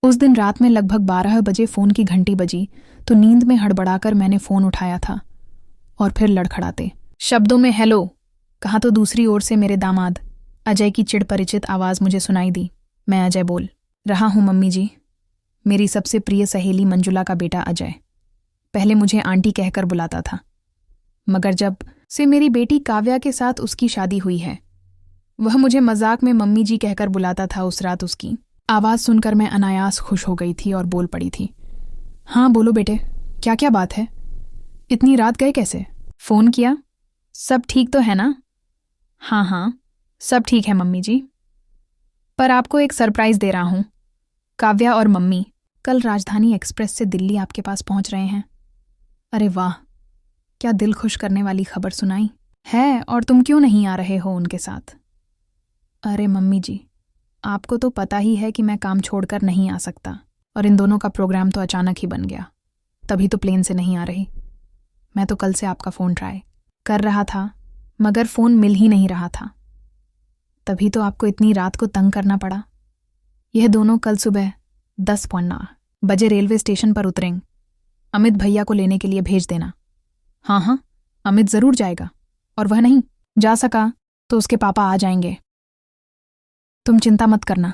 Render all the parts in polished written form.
उस दिन रात में लगभग 12 बजे फ़ोन की घंटी बजी तो नींद में हड़बड़ाकर मैंने फ़ोन उठाया था और फिर लड़खड़ाते शब्दों में हेलो कहा तो दूसरी ओर से मेरे दामाद अजय की चिढ़ परिचित आवाज़ मुझे सुनाई दी। मैं अजय बोल रहा हूँ मम्मी जी। मेरी सबसे प्रिय सहेली मंजुला का बेटा अजय पहले मुझे आंटी कहकर बुलाता था, मगर जब से मेरी बेटी काव्या के साथ उसकी शादी हुई है वह मुझे मजाक में मम्मी जी कहकर बुलाता था। उस रात उसकी आवाज़ सुनकर मैं अनायास खुश हो गई थी और बोल पड़ी थी, हाँ बोलो बेटे, क्या क्या बात है? इतनी रात गए कैसे? फ़ोन किया? सब ठीक तो है ना? हाँ हाँ सब ठीक है मम्मी जी, पर आपको एक सरप्राइज़ दे रहा हूँ। काव्या और मम्मी कल राजधानी एक्सप्रेस से दिल्ली आपके पास पहुँच रहे हैं। अरे वाह, क्या दिल खुश करने वाली खबर सुनाई है। और तुम क्यों नहीं आ रहे हो उनके साथ? अरे मम्मी जी, आपको तो पता ही है कि मैं काम छोड़कर नहीं आ सकता, और इन दोनों का प्रोग्राम तो अचानक ही बन गया, तभी तो प्लेन से नहीं आ रही। मैं तो कल से आपका फ़ोन ट्राई कर रहा था मगर फ़ोन मिल ही नहीं रहा था, तभी तो आपको इतनी रात को तंग करना पड़ा। यह दोनों कल सुबह 10:15 बजे रेलवे स्टेशन पर उतरेंगे। अमित भैया को लेने के लिए भेज देना। हाँ हाँ अमित ज़रूर जाएगा, और वह नहीं जा सका तो उसके पापा आ जाएंगे, तुम चिंता मत करना।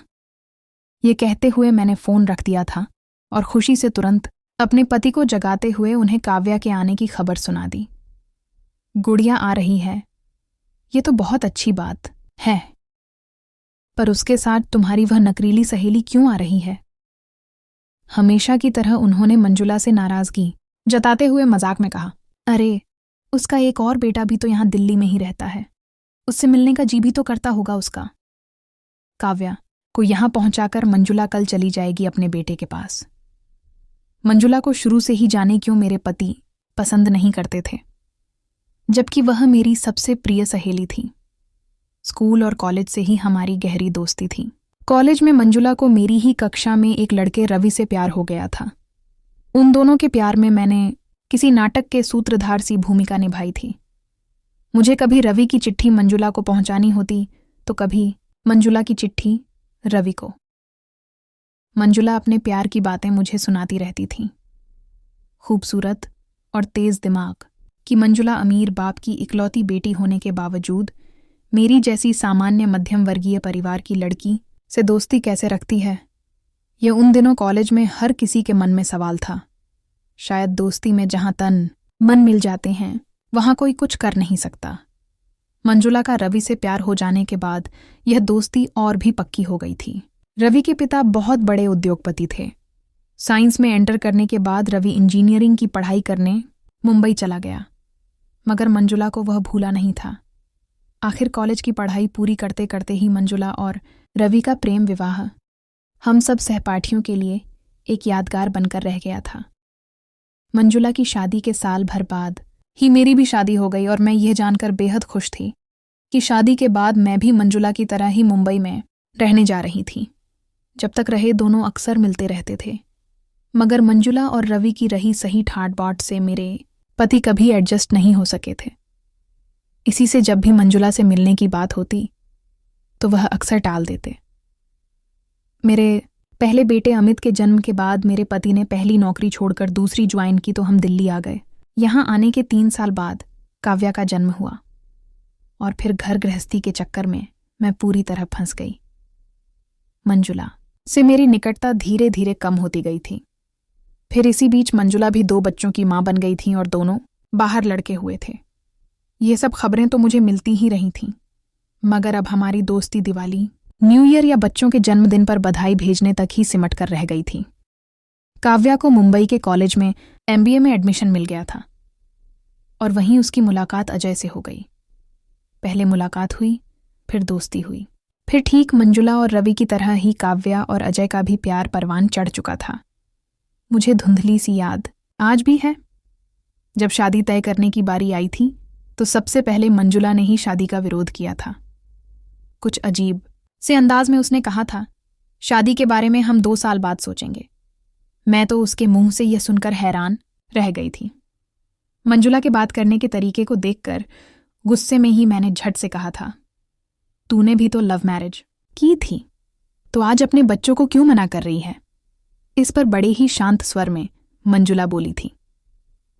ये कहते हुए मैंने फ़ोन रख दिया था और खुशी से तुरंत अपने पति को जगाते हुए उन्हें काव्या के आने की खबर सुना दी। गुड़िया आ रही है, ये तो बहुत अच्छी बात है, पर उसके साथ तुम्हारी वह नकरीली सहेली क्यों आ रही है? हमेशा की तरह उन्होंने मंजुला से नाराज़गी जताते हुए मजाक में कहा, अरे उसका एक और बेटा भी तो यहाँ दिल्ली में ही रहता है, उससे मिलने का जी भी तो करता होगा उसका। काव्या को यहाँ पहुंचाकर मंजुला कल चली जाएगी अपने बेटे के पास। मंजुला को शुरू से ही जाने क्यों मेरे पति पसंद नहीं करते थे, जबकि वह मेरी सबसे प्रिय सहेली थी। स्कूल और कॉलेज से ही हमारी गहरी दोस्ती थी। कॉलेज में मंजुला को मेरी ही कक्षा में एक लड़के रवि से प्यार हो गया था। उन दोनों के प्यार में मैंने किसी नाटक के सूत्रधार सी भूमिका निभाई थी। मुझे कभी रवि की चिट्ठी मंजुला को पहुंचानी होती तो कभी मंजुला की चिट्ठी रवि को। मंजुला अपने प्यार की बातें मुझे सुनाती रहती थी। खूबसूरत और तेज दिमाग की मंजुला अमीर बाप की इकलौती बेटी होने के बावजूद मेरी जैसी सामान्य मध्यम वर्गीय परिवार की लड़की से दोस्ती कैसे रखती है, यह उन दिनों कॉलेज में हर किसी के मन में सवाल था। शायद दोस्ती में जहां तन मन मिल जाते हैं वहां कोई कुछ कर नहीं सकता। मंजुला का रवि से प्यार हो जाने के बाद यह दोस्ती और भी पक्की हो गई थी। रवि के पिता बहुत बड़े उद्योगपति थे। साइंस में एंटर करने के बाद रवि इंजीनियरिंग की पढ़ाई करने मुंबई चला गया, मगर मंजुला को वह भूला नहीं था। आखिर कॉलेज की पढ़ाई पूरी करते करते ही मंजुला और रवि का प्रेम विवाह हम सब सहपाठियों के लिए एक यादगार बनकर रह गया था। मंजुला की शादी के साल भर बाद ही मेरी भी शादी हो गई, और मैं यह जानकर बेहद खुश थी कि शादी के बाद मैं भी मंजुला की तरह ही मुंबई में रहने जा रही थी। जब तक रहे दोनों अक्सर मिलते रहते थे, मगर मंजुला और रवि की रही सही ठाट बाट से मेरे पति कभी एडजस्ट नहीं हो सके थे। इसी से जब भी मंजुला से मिलने की बात होती तो वह अक्सर टाल देते। मेरे पहले बेटे अमित के जन्म के बाद मेरे पति ने पहली नौकरी छोड़कर दूसरी ज्वाइन की तो हम दिल्ली आ गए। यहाँ आने के 3 साल बाद काव्या का जन्म हुआ, और फिर घर गृहस्थी के चक्कर में मैं पूरी तरह फंस गई। मंजुला से मेरी निकटता धीरे धीरे कम होती गई थी। फिर इसी बीच मंजुला भी 2 बच्चों की मां बन गई थी और दोनों बाहर लड़के हुए थे। ये सब खबरें तो मुझे मिलती ही रही थीं, मगर अब हमारी दोस्ती दिवाली, न्यू ईयर या बच्चों के जन्मदिन पर बधाई भेजने तक ही सिमट कर रह गई थी। काव्या को मुंबई के कॉलेज में MBA में एडमिशन मिल गया था, और वहीं उसकी मुलाकात अजय से हो गई। पहले मुलाकात हुई, फिर दोस्ती हुई, फिर ठीक मंजुला और रवि की तरह ही काव्या और अजय का भी प्यार परवान चढ़ चुका था। मुझे धुंधली सी याद आज भी है, जब शादी तय करने की बारी आई थी तो सबसे पहले मंजुला ने ही शादी का विरोध किया था। कुछ अजीब से अंदाज में उसने कहा था, शादी के बारे में हम 2 साल बाद सोचेंगे। मैं तो उसके मुंह से यह सुनकर हैरान रह गई थी। मंजुला के बात करने के तरीके को देखकर गुस्से में ही मैंने झट से कहा था, तूने भी तो लव मैरिज की थी, तो आज अपने बच्चों को क्यों मना कर रही है? इस पर बड़े ही शांत स्वर में मंजुला बोली थी।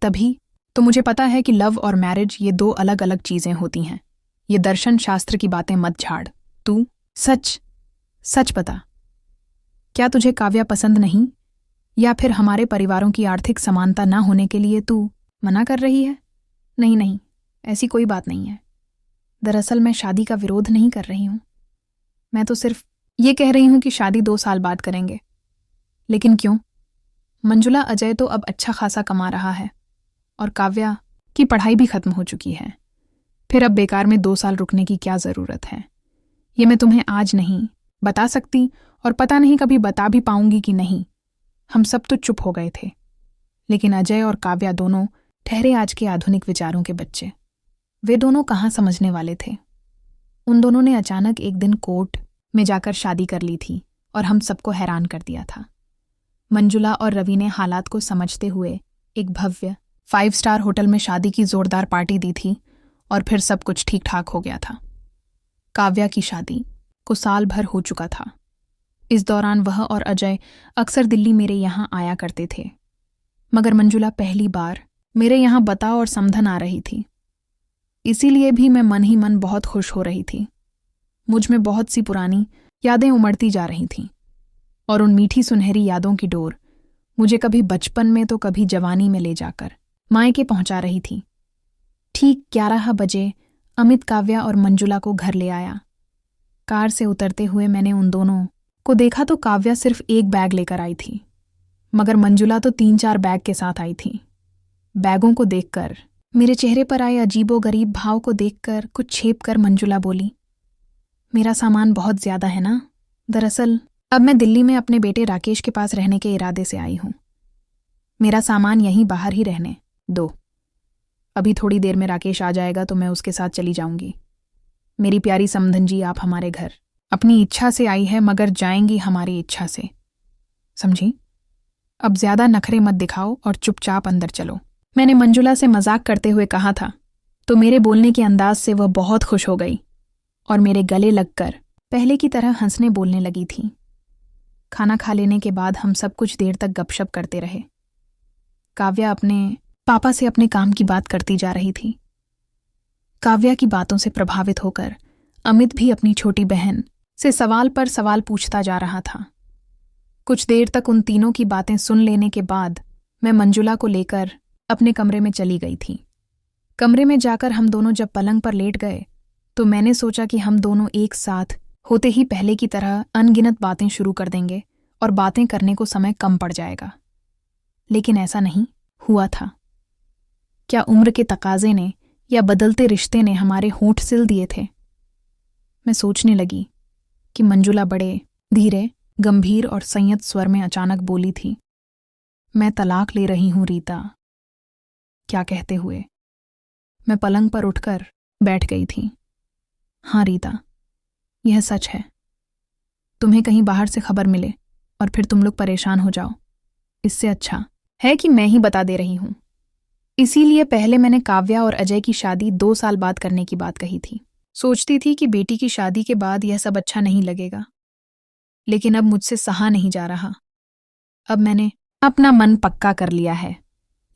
तभी तो मुझे पता है कि लव और मैरिज ये दो अलग अलग चीजें होती हैं। ये दर्शन शास्त्र की बातें मत झाड़। तू सच सच बता, क्या तुझे काव्या पसंद नहीं, या फिर हमारे परिवारों की आर्थिक समानता ना होने के लिए तू मना कर रही है? नहीं नहीं, ऐसी कोई बात नहीं है। दरअसल मैं शादी का विरोध नहीं कर रही हूं। मैं तो सिर्फ ये कह रही हूं कि शादी 2 साल बाद करेंगे। लेकिन क्यों? मंजुला, अजय तो अब अच्छा खासा कमा रहा है और काव्या की पढ़ाई भी खत्म हो चुकी है। फिर अब बेकार में 2 साल रुकने की क्या जरूरत है? ये मैं तुम्हें आज नहीं बता सकती और पता नहीं कभी बता भी पाऊंगी कि नहीं। हम सब तो चुप हो गए थे, लेकिन अजय और काव्या दोनों ठहरे आज के आधुनिक विचारों के बच्चे। वे दोनों कहाँ समझने वाले थे। उन दोनों ने अचानक एक दिन कोर्ट में जाकर शादी कर ली थी और हम सबको हैरान कर दिया था। मंजुला और रवि ने हालात को समझते हुए एक भव्य 5 स्टार होटल में शादी की जोरदार पार्टी दी थी और फिर सब कुछ ठीक ठाक हो गया था। काव्या की शादी को साल भर हो चुका था। इस दौरान वह और अजय अक्सर दिल्ली मेरे यहाँ आया करते थे, मगर मंजुला पहली बार मेरे यहाँ बता और समधन आ रही थी। इसीलिए भी मैं मन ही मन बहुत खुश हो रही थी। मुझ में बहुत सी पुरानी यादें उमड़ती जा रही थीं और उन मीठी सुनहरी यादों की डोर मुझे कभी बचपन में तो कभी जवानी में ले जाकर मायके पहुंचा रही थी। ठीक 11 बजे अमित काव्या और मंजुला को घर ले आया। कार से उतरते हुए मैंने उन दोनों को देखा तो काव्या सिर्फ एक बैग लेकर आई थी, मगर मंजुला तो 3-4 बैग के साथ आई थी। बैगों को देखकर, मेरे चेहरे पर आए अजीबोगरीब भाव को देखकर कुछ छेप कर मंजुला बोली, मेरा सामान बहुत ज्यादा है ना। दरअसल अब मैं दिल्ली में अपने बेटे राकेश के पास रहने के इरादे से आई हूं। मेरा सामान यहीं बाहर ही रहने दो। अभी थोड़ी देर में राकेश आ जाएगा तो मैं उसके साथ चली जाऊंगी। मेरी प्यारी समधन जी, आप हमारे घर अपनी इच्छा से आई है, मगर जाएंगी हमारी इच्छा से, समझी? अब ज्यादा नखरे मत दिखाओ और चुपचाप अंदर चलो। मैंने मंजुला से मजाक करते हुए कहा था, तो मेरे बोलने के अंदाज से वह बहुत खुश हो गई और मेरे गले लगकर पहले की तरह हंसने बोलने लगी थी। खाना खा लेने के बाद हम सब कुछ देर तक गपशप करते रहे। काव्या अपने पापा से अपने काम की बात करती जा रही थी। काव्या की बातों से प्रभावित होकर अमित भी अपनी छोटी बहन से सवाल पर सवाल पूछता जा रहा था। कुछ देर तक उन तीनों की बातें सुन लेने के बाद मैं मंजुला को लेकर अपने कमरे में चली गई थी। कमरे में जाकर हम दोनों जब पलंग पर लेट गए तो मैंने सोचा कि हम दोनों एक साथ होते ही पहले की तरह अनगिनत बातें शुरू कर देंगे और बातें करने को समय कम पड़ जाएगा। लेकिन ऐसा नहीं हुआ था। क्या उम्र के तकाजे ने या बदलते रिश्ते ने हमारे होंठ सिल दिए थे? मैं सोचने लगी कि मंजुला बड़े धीरे, गंभीर और संयत स्वर में अचानक बोली थी, मैं तलाक ले रही हूं रीता। क्या कहते हुए मैं पलंग पर उठकर बैठ गई थी। हाँ रीता, यह सच है। तुम्हें कहीं बाहर से खबर मिले और फिर तुम लोग परेशान हो जाओ, इससे अच्छा है कि मैं ही बता दे रही हूं। इसीलिए पहले मैंने काव्या और अजय की शादी 2 साल बाद करने की बात कही थी। सोचती थी कि बेटी की शादी के बाद यह सब अच्छा नहीं लगेगा, लेकिन अब मुझसे सहा नहीं जा रहा। अब मैंने अपना मन पक्का कर लिया है।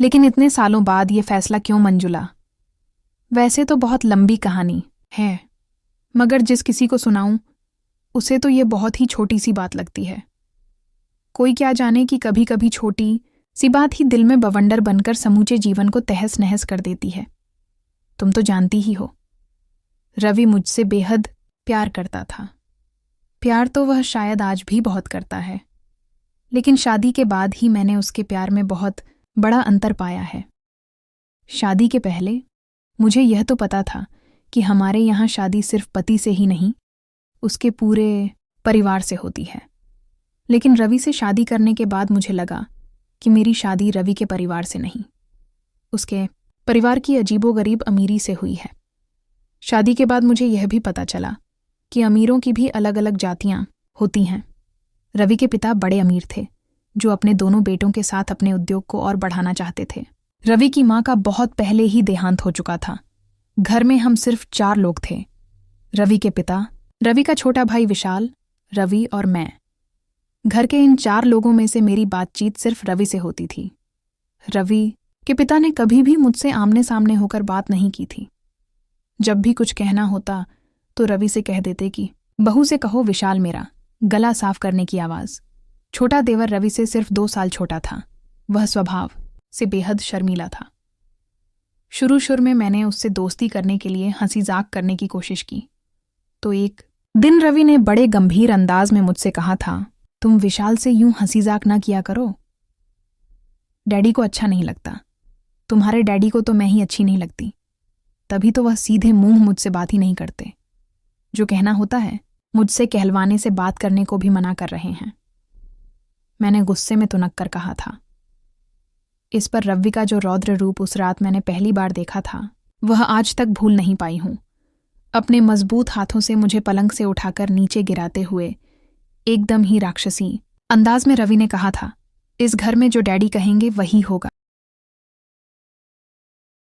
लेकिन इतने सालों बाद ये फैसला क्यों मंजुला? वैसे तो बहुत लंबी कहानी है, मगर जिस किसी को सुनाऊं उसे तो ये बहुत ही छोटी सी बात लगती है। कोई क्या जाने कि कभी कभी छोटी सी बात ही दिल में बवंडर बनकर समूचे जीवन को तहस नहस कर देती है। तुम तो जानती ही हो, रवि मुझसे बेहद प्यार करता था। प्यार तो वह शायद आज भी बहुत करता है, लेकिन शादी के बाद ही मैंने उसके प्यार में बहुत बड़ा अंतर पाया है। शादी के पहले मुझे यह तो पता था कि हमारे यहाँ शादी सिर्फ पति से ही नहीं, उसके पूरे परिवार से होती है। लेकिन रवि से शादी करने के बाद मुझे लगा कि मेरी शादी रवि के परिवार से नहीं, उसके परिवार की अजीबोगरीब अमीरी से हुई है। शादी के बाद मुझे यह भी पता चला कि अमीरों की भी अलग अलग जातियां होती हैं। रवि के पिता बड़े अमीर थे, जो अपने दोनों बेटों के साथ अपने उद्योग को और बढ़ाना चाहते थे। रवि की मां का बहुत पहले ही देहांत हो चुका था। घर में हम सिर्फ 4 लोग थे, रवि के पिता, रवि का छोटा भाई विशाल, रवि और मैं। घर के इन 4 लोगों में से मेरी बातचीत सिर्फ रवि से होती थी। रवि के पिता ने कभी भी मुझसे आमने सामने होकर बात नहीं की थी। जब भी कुछ कहना होता तो रवि से कह देते कि बहू से कहो विशाल मेरा, गला साफ करने की आवाज़। छोटा देवर रवि से सिर्फ 2 साल छोटा था। वह स्वभाव से बेहद शर्मीला था। शुरू में मैंने उससे दोस्ती करने के लिए हंसी जाक करने की कोशिश की तो एक दिन रवि ने बड़े गंभीर अंदाज में मुझसे कहा था, तुम विशाल से यूं हंसी जाक ना किया करो, डैडी को अच्छा नहीं लगता। तुम्हारे डैडी को तो मैं ही अच्छी नहीं लगती। तभी तो वह सीधे मुंह मुझसे बात ही नहीं करते। जो कहना होता है मुझसे कहलवाने से बात करने को भी मना कर रहे हैं। मैंने गुस्से में तुनक कर कहा था। इस पर रवि का जो रौद्र रूप उस रात मैंने पहली बार देखा था वह आज तक भूल नहीं पाई हूं। अपने मजबूत हाथों से मुझे पलंग से उठाकर नीचे गिराते हुए एकदम ही राक्षसी अंदाज में रवि ने कहा था, इस घर में जो डैडी कहेंगे वही होगा।